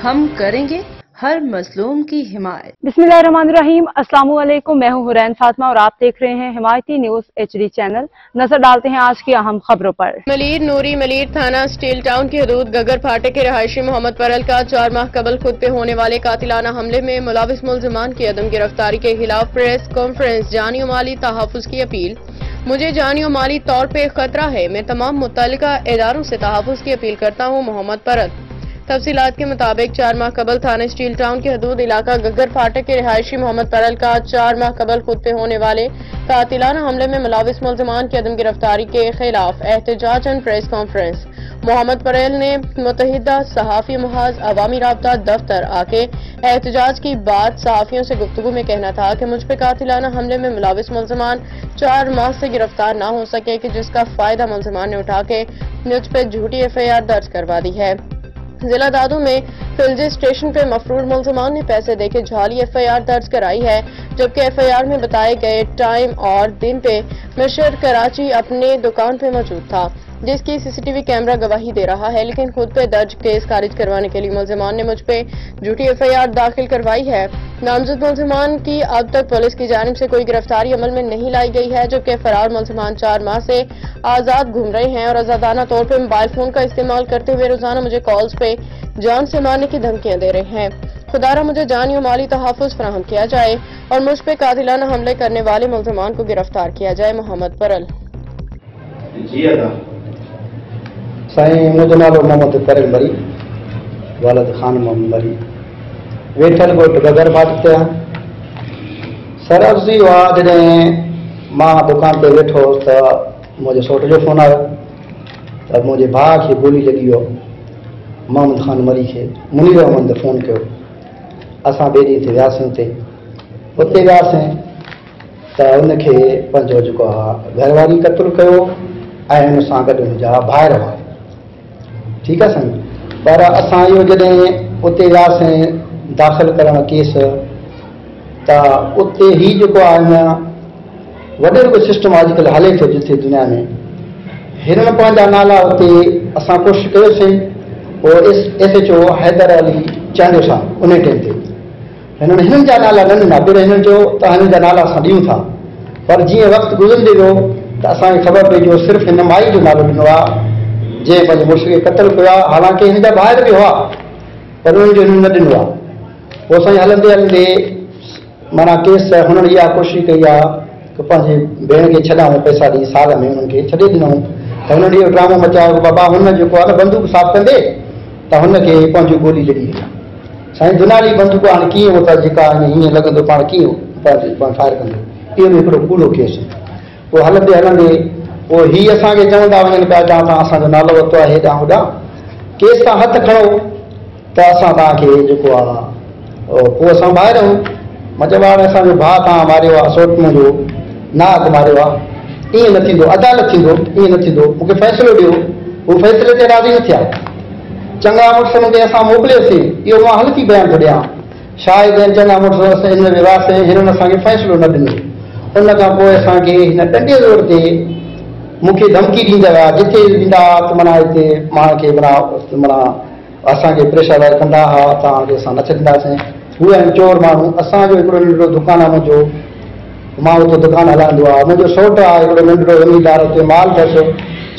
हम करेंगे हर मजलूम की हिमायत। बिस्मिल्लाहिर्रहमानिर्रहीम। अस्सलाम वालेकुम। मैं हूं हुरैन फातिमा और आप देख रहे हैं हिमायती न्यूज HD चैनल। नजर डालते हैं आज की अहम खबरों पर। मलीर थाना स्टील टाउन की हदूद गगर फाटे के रहायशी मोहम्मद परल का 4 माह कबल खुद पे होने वाले कातिलाना हमले में मुलविस मुल्जिमान की अदम गिरफ्तारी के खिलाफ प्रेस कॉन्फ्रेंस। जानी और माली तहफ़्फ़ुज़ की अपील। मुझे जानी और माली तौर पे खतरा है, मैं तमाम मुत्तल्लिका इदारों से तहफ़्फ़ुज़ की अपील करता हूँ। मोहम्मद परल। तफसीलात के मुताबिक 4 माह कबल थाने स्टील टाउन के हदूद इलाका गगर फाटक के रिहायशी मोहम्मद परल का 4 माह कबल खुद पे होने वाले कातिलाना हमले में मुलविस मुल्जिमान की अदम गिरफ्तारी के खिलाफ एहतजाजन प्रेस कॉन्फ्रेंस। मोहम्मद परल ने मुत्तहिदा सहाफ़ी मुहाज अवामी राब्ता दफ्तर आके एहतजाज की बात सहाफ़ियों से गुफ्तगू में कहना था कि मुझ पे कातिलाना हमले में मुलविस मुल्जिमान 4 माह से गिरफ्तार ना हो सके, कि जिसका फायदा मुल्जिमान ने उठा के मुझ पे झूठी FIR दर्ज करवा दी है। जिला दादू में फिल्जी स्टेशन पे मफरूर मुल्जिमान ने पैसे देके जाली FIR दर्ज कराई है, जबकि FIR में बताए गए टाइम और दिन पे मिशर कराची अपने दुकान पे मौजूद था, जिसकी CCTV कैमरा गवाही दे रहा है। लेकिन खुद पे दर्ज केस खारिज करवाने के लिए मुल्जिमान ने मुझ पे झूठी FIR दाखिल करवाई है। नामजद मुल्जिमान की अब तक पुलिस की जानिब से कोई गिरफ्तारी अमल में नहीं लाई गई है, जबकि फरार मुल्जिमान 4 माह से आजाद घूम रहे हैं और आजादाना तौर पर मोबाइल फोन का इस्तेमाल करते हुए रोजाना मुझे कॉल्स पे जान से मारने की धमकियां दे रहे हैं। खुदारा मुझे जानी और माली तहफ़्फ़ुज़ फराहम किया जाए और मुझ पे कातिलाना हमले करने वाले मुल्जिमान को गिरफ्तार किया जाए। मोहम्मद परल। साईं मुंहिंजो नालो मोहम्मद परल मरी, वालद खान मोहम्मद मरी, वेठल ॻोठ गगर फाटक ते सरअर्ज़ी हुआ। जॾहिं मां दुकान ते वेठो त मुंहिंजे सौट जो फ़ोन आयो त मुंहिंजे भाउ खे गोली लॻी वियो, मोहम्मद खान मरी खे। मुनीर अहमद फ़ोन कयो। असां ॿिए ॾींहं ते वियासीं उते वियासीं त उनखे पंहिंजो जेको आहे घरवारी क़तलु कयो ऐं हुन सां गॾु मुंहिंजा भाइर हुआ। ठीकु आहे साईं। पर असां इहो जॾहिं उते वियासीं दाख़िल करणु केस, त उते ही जेको आहे अञा वॾो को सिस्टम अॼुकल्ह हले थो जिथे दुनिया में। हिननि पंहिंजा नाला उते असां कोशिशि कयोसीं, पोइ SHO हैदर अली चांडियो साहब उन टाइम ते हिननि जा नाला न ॾिना, ॿियो हिननि जो त हिननि जा नाला असां ॾियूं था। पर जीअं वक़्तु गुज़रंदे वियो त असांखे ख़बर पई जो सिर्फ़ु हिन माई जो नालो ॾिनो आहे जंहिं पंहिंजे मुड़ुस खे क़तलु कयो आहे। हालांकि हिन जा ॿाहिरि बि हुआ पर उन्हनि जो हिननि न ॾिनो आहे। पोइ असांखे हलंदे हलंदे माना केस हुननि इहा कोशिशि कई आहे कि पंहिंजे भेण खे छॾाऊं, पैसा ॾेई साल में हुननि खे छॾे ॾिनऊं। त हुननि इहो ड्रामो मचायो कि बाबा हुन जेको आहे न बंदूक साफ़ कंदे त हुनखे पंहिंजो गोली लॻी वई। साईं दुनाली बंदूक हाणे कीअं हो त जेका हीअं लॻंदो पाण कीअं फायर कंदो, इहो बि हिकिड़ो कूड़ो केस। पोइ हलंदे हलंदे पोइ ही असांखे चवंदा वञनि पिया त असांजो नालो वरितो आहे हेॾां होॾां, केस तां हथु खणो त असां तव्हांखे जेको आहे पोइ असां ॿाहिरि आहियूं। मां चयो हाणे असांजो भाउ तव्हां मारियो आहे, सोट मुंहिंजो नाग मारियो आहे, ईअं न थींदो, अदालत थींदो, ईअं न थींदो, मूंखे फ़ैसिलो ॾियो। उहो फ़ैसिले ते राज़ी न थिया। चङा मुड़ुसनि खे असां मोकिलियोसीं, इहो मां हल्की बयानु थो ॾियां। शायदि चङा मुड़ुस हिन में वियासीं, हिननि असांखे फ़ैसिलो न ॾिनो। उन खां पोइ असांखे हिन डंडे जोर ते मूंखे धमकी ॾींदा हुआ, जिथे ॾींदा त माना हिते मां खे माना असांखे प्रेशर कंदा हुआ, तव्हांखे असां न छॾींदासीं। उहे आहिनि चोर माण्हू। असांजो हिकिड़ो नंढिड़ो दुकानु आहे मुंहिंजो, मां उते दुकानु हलाईंदो आहे। मुंहिंजो सौट आहे हिकिड़ो नंढिड़ो ज़मीनदार, उते माल अथसि,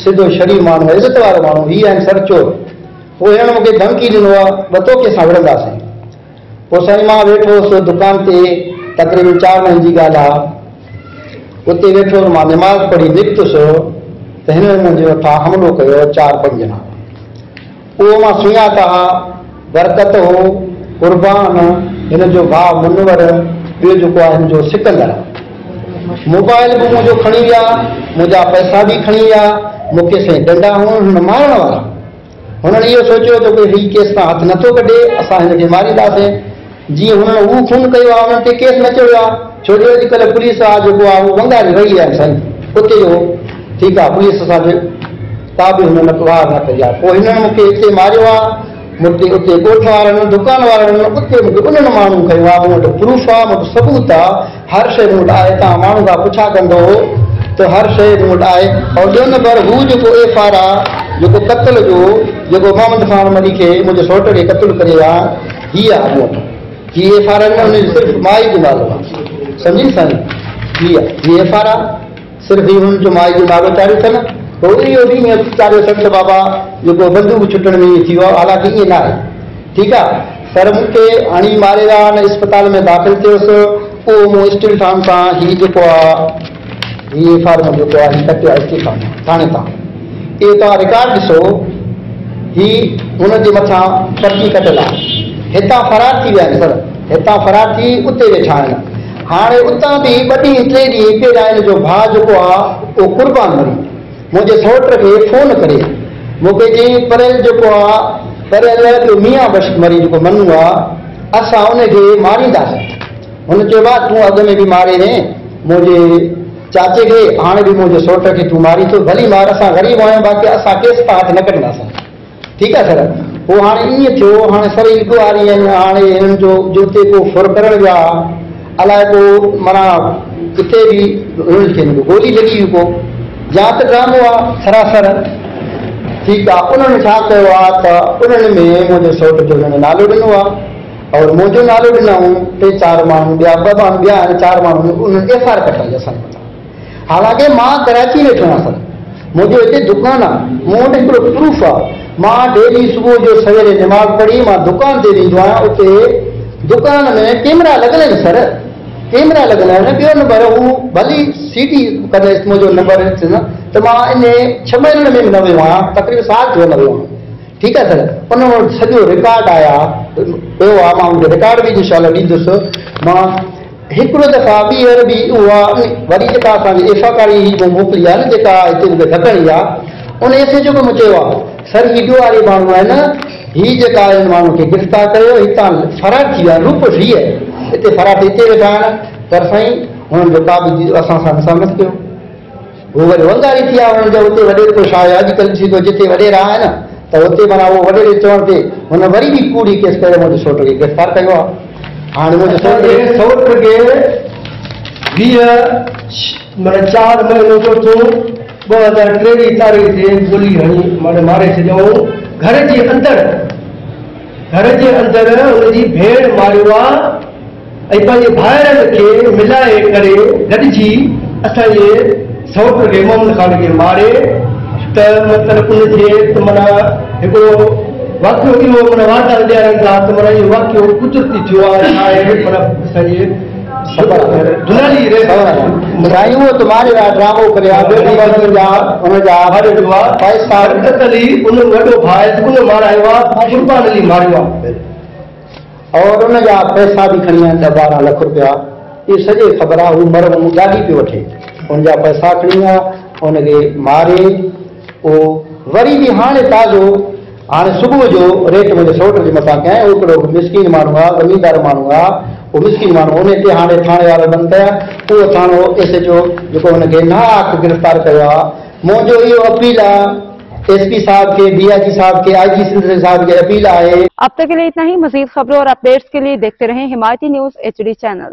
सिधो शरीफ़ माण्हू, इज़त वारो माण्हू। हीअ आहिनि सर चोर। पोइ हिननि मूंखे धमकी ॾिनो आहे वतो के असां विढ़ंदासीं। पोइ साईं मां वेठो हुउसि दुकान ते, तक़रीबन 4 महीने जी ॻाल्हि आहे। उते वेठो मां निमाज़ पढ़ी निकितुसि त हिननि मुंहिंजे मथां हमिलो कयो 4-5 ॼणा। उहो मां सुञा था, बरकत हो, क़ुर्बान, हिन जो भाउ मुनवर, ॿियो जेको आहे हिन जो सिकंदर। मोबाइल बि मुंहिंजो खणी विया, मुंहिंजा पैसा बि खणी विया, मूंखे साईं डंडा हुन मारण वारा। हुननि इहो सोचियो त कोई हीउ केस तां हथु नथो कढे, असां हिनखे मारींदासीं। जीअं हुननि हू खून कयो आहे, हुननि ते केस न चढ़ियो आहे, छो जो अॼुकल्ह पुलिस आहे जेको आहे उहो बंगाली वई आहे साईं उते जो। ठीकु आहे, पुलिस असांजे का बि हुननि वार न कई आहे। पोइ हिननि मूंखे हिते मारियो आहे, मूंखे उते ॻोठ वारनि, दुकान वारनि, उते मूंखे उन्हनि माण्हू खयो आहे। मूं वटि प्रूफ आहे, मूं वटि सबूत आहे, हर शइ मूं वटि आहे। तव्हां माण्हू खां पुछा कंदो त हर शइ मूं वटि आहे। और ॿियो नंबर हू जेको FIR आहे जेको क़त्ल जो जेको मोहम्मद खान मरी खे मुंहिंजे सौट खे क़त्ल करे आहे हीअ आहे मूं वटि हीअ एफ.आर. न हुन सिर्फ़ु माई जो नालो आहे सम्झी साईं हीअ एफ.आर. आहे सिर्फ़ु ही हुनजो माई जो नालो चाढ़ियो अथनि पोइ इहो बि ईअं चाढ़ियो सठि बाबा जेको बंदूक छुटण में ईअं थी वियो हालांकि ईअं न आहे ठीकु आहे पर मूंखे हणी मारे विया न इस्पताल में दाख़िल थियुसि उहो मूं स्टील फार्म सां हीअ जेको आहे हीअ एफ.आर. जेको आहे हीअ कटियो आहे स्टील फार्म थाणे तां इहो तव्हां रिकॉर्ड ॾिसो ही हुनजे मथां पर्ची कटियल आहे हितां फरार थी विया आहिनि सर हितां फरार थी उते वेठा आहिनि हाणे उतां बि 2 ॾींहं 3 ॾींहं पहिरियां हिन जो भाउ जेको आहे उहो कुर्बान मरी मुंहिंजे सौट खे फ़ोन करे मूंखे चई परियल जेको आहे परियल जो मियां बश मरी जेको मनु आहे असां उनखे मारींदासीं हुन चयो आहे तूं अॻ में बि मारे ने मुंहिंजे चाचे खे हाणे बि मुंहिंजे सौट खे तूं मारी थो भली मार असां ग़रीब आहियूं बाक़ी असां केस तां हथ न कढंदासीं ठीकु आहे सर पोइ हाणे ईअं थियो हाणे सर गुआरी आहिनि हाणे हिननि जो जिते को फुर करणु विया अलाए को माना किथे बि हुननि खे गोली लॻी हुई को या त ड्रामो आहे सरासर ठीकु आहे उन्हनि छा कयो आहे त उन्हनि में मुंहिंजे सौट जो हुननि नालो ॾिनो आहे और मुंहिंजो नालो ॾिनऊं 3-4 माण्हू ॿिया 2 माण्हू ॿिया आहिनि 4 माण्हू उन्हनि एफ.आर. कटाई असांजे मथां हालांकि मां कराची वेठो आहियां सर मुंहिंजो हिते दुकानु आहे मूं वटि हिकिड़ो प्रूफ आहे मां डेली सुबुह जो सवेरे निमाज़ पढ़ी मां दुकान ते वेंदो आहियां उते दुकान में कैमरा लॻल आहिनि सर कैमरा लॻल आहिनि ॿियो नंबर हू भली सीटी कॾहिं मुंहिंजो नंबर न त मां इन 6 महीननि में बि न वियो आहियां तक़रीबन साल थियो न वियो आहियां ठीकु आहे सर उन वटि सॼो रिकॉर्ड आया पियो आहे मां उनखे रिकॉर्ड बि इंशाअल्लाह ॾींदुसि मां हिकिड़ो दफ़ा ॿीहर बि उहा वरी जेका असांजी एफ़ाकारी मोकिली आहे न जेका हिते मूंखे ढकणी आहे उन एस जो कमु चयो आहे सर हीडियो वारे माण्हू आहिनि हीअ जेका हिन माण्हू खे गिरफ़्तार कयो हितां फरार थी विया रूप वीह हिते फरार थी हिते वेठा आहिनि पर साईं हुननि जो का बि असां सां सहमत कयो उहो वरी वंगारी थी आहे हुननि जो हुते वॾेरे को छा आहे अॼुकल्ह थी थो जिते वॾेरा आहिनि त हुते माना उहो वॾेरे चवण ते हुन वरी बि कूड़ी केस करे मुंहिंजे सौट खे गिरफ़्तार कयो आहे हाणे मुंहिंजे सौट खे 4 महीनो चोथों 2023 तारीख़ ते गोली हणी मारे छॾियऊं घर जे अंदरि हुनजी भेण मारियो आहे ऐं पंहिंजे भाइरनि खे मिलाए करे गॾिजी असांजे सौट खे मोहम्मद खान खे मारे त मतिलबु उनजे माना हिकिड़ो वाक़ियो इहो माना वादा ॾियारनि था त माना इहो वाक़ियो कुदरती थियो आहे माना असांजे उहो तुम्हारे ड्रामो करे हुनजा पैसा उन वॾो भाउ उन मारायो आहे कुर्बान अली मारियो आहे और उनजा पैसा बि खणी आया 12 लाख रुपया इहे सॼे ख़बर आहे हू मरम गाॾी पियो वठे हुनजा पैसा खणी आया हुनखे मारे उहो वरी बि हाणे ताज़ो हाणे सुबुह जो रेट मुंहिंजे सौट जे मथां कयईं उहो हिकिड़ो मिसकिन माण्हू आहे ज़मीनदार माण्हू आहे उहो मिसकिन माण्हू उन ते हाणे थाणे वारा बंदि कया उहो थाणो एस एच ओ जेको हुनखे नाहक गिरफ़्तार कयो आहे मुंहिंजो इहो अपील आहे एसपी साहब के डीआईजी साहब के आईजी सिंध साहब के अपील है। अब तक के लिए इतना ही। मजीद खबरों और अपडेट्स के लिए देखते रहें हिमायती न्यूज़ HD चैनल।